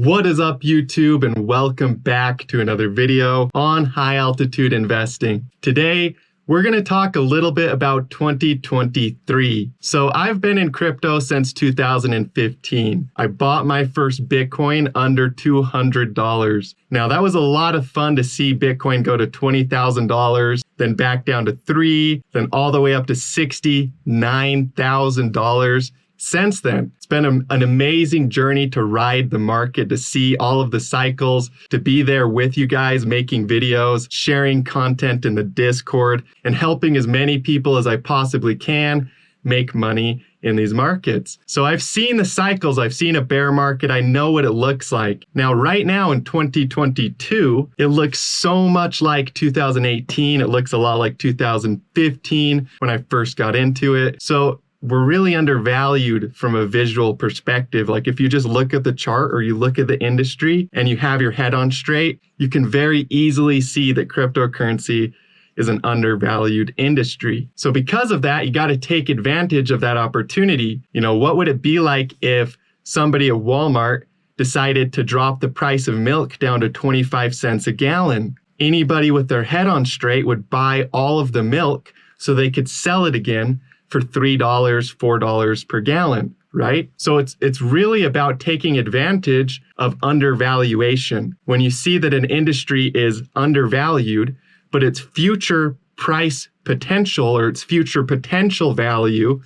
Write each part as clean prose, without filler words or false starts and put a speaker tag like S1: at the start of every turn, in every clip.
S1: What is up, YouTube, and welcome back to another video on high altitude investing. Today, we're going to talk a little bit about 2023. So I've been in crypto since 2015. I bought my first Bitcoin under $200. Now that was a lot of fun to see Bitcoin go to $20,000, then back down to $3,000, then all the way up to $69,000. Since then, it's been an amazing journey to ride the market, to see all of the cycles, to be there with you guys, making videos, sharing content in the Discord, and helping as many people as I possibly can make money in these markets. So I've seen the cycles, I've seen a bear market, I know what it looks like. Now, right now in 2022, it looks so much like 2018. It looks a lot like 2015 when I first got into it. So we're really undervalued from a visual perspective. Like if you just look at the chart or you look at the industry and you have your head on straight, you can very easily see that cryptocurrency is an undervalued industry. So because of that, you got to take advantage of that opportunity. You know, what would it be like if somebody at Walmart decided to drop the price of milk down to 25 cents a gallon? Anybody with their head on straight would buy all of the milk so they could sell it again for $3, $4 per gallon, right? So it's really about taking advantage of undervaluation. When you see that an industry is undervalued, but its future price potential or its future potential value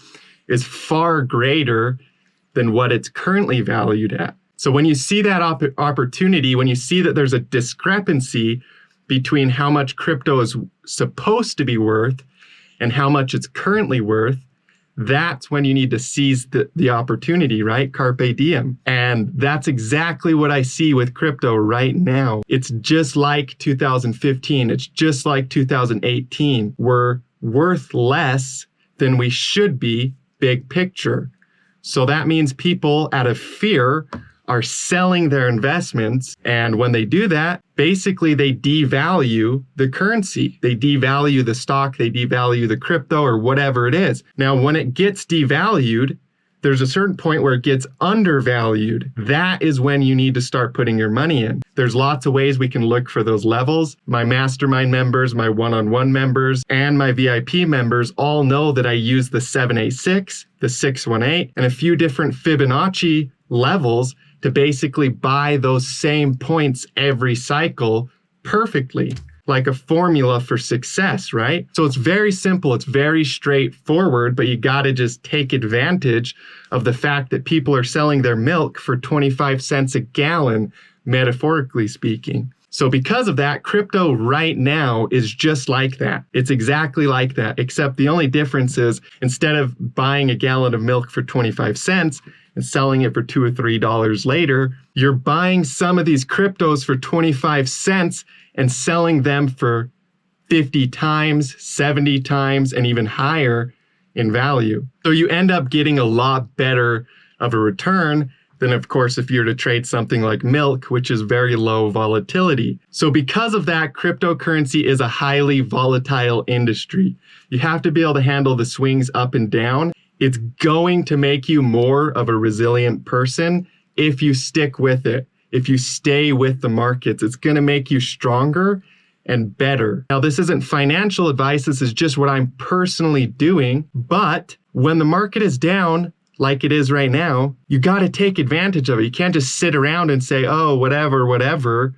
S1: is far greater than what it's currently valued at. So when you see that opportunity, when you see that there's a discrepancy between how much crypto is supposed to be worth and how much it's currently worth, that's when you need to seize the opportunity, right? Carpe diem. And that's exactly what I see with crypto right now. It's just like 2015. It's just like 2018. We're worth less than we should be, big picture. So that means people out of fear are selling their investments. And when they do that, basically they devalue the currency. They devalue the stock, they devalue the crypto or whatever it is. Now, when it gets devalued, there's a certain point where it gets undervalued. That is when you need to start putting your money in. There's lots of ways we can look for those levels. My mastermind members, my one-on-one members, and my VIP members all know that I use the 786, the 618, and a few different Fibonacci levels to basically buy those same points every cycle perfectly, like a formula for success, right? So it's very simple, it's very straightforward, but you gotta just take advantage of the fact that people are selling their milk for 25 cents a gallon, metaphorically speaking. So because of that, crypto right now is just like that. It's exactly like that, except the only difference is instead of buying a gallon of milk for 25 cents and selling it for $2 or $3 later, you're buying some of these cryptos for 25 cents and selling them for 50 times, 70 times, and even higher in value. So you end up getting a lot better of a return than, of course, if you were to trade something like milk, which is very low volatility. So because of that, cryptocurrency is a highly volatile industry. You have to be able to handle the swings up and down. It's going to make you more of a resilient person if you stick with it. If you stay with the markets, it's going to make you stronger and better. Now, this isn't financial advice. This is just what I'm personally doing. But when the market is down, like it is right now, you got to take advantage of it. You can't just sit around and say, oh, whatever.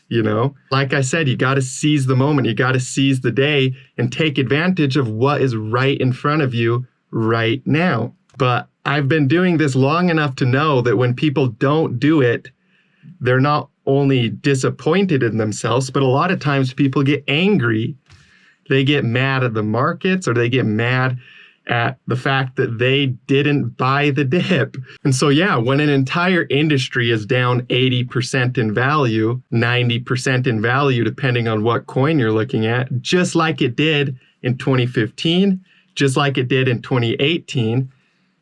S1: You know, like I said, you got to seize the moment. You got to seize the day and take advantage of what is right in front of you right now. But I've been doing this long enough to know that when people don't do it, they're not only disappointed in themselves, but a lot of times people get angry. They get mad at the markets or they get mad at the fact that they didn't buy the dip. And so, yeah, when an entire industry is down 80% in value, 90% in value, depending on what coin you're looking at, just like it did in 2015, just like it did in 2018,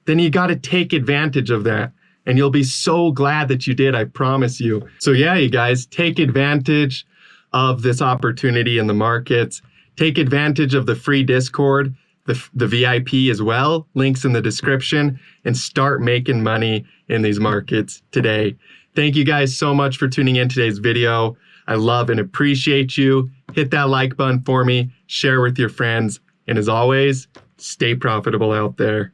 S1: then you got to take advantage of that. And you'll be so glad that you did, I promise you. So yeah, you guys, take advantage of this opportunity in the markets. Take advantage of the free Discord, the VIP as well, links in the description, and start making money in these markets today. Thank you guys so much for tuning in today's video. I love and appreciate you. Hit that like button for me, share with your friends, and as always, stay profitable out there.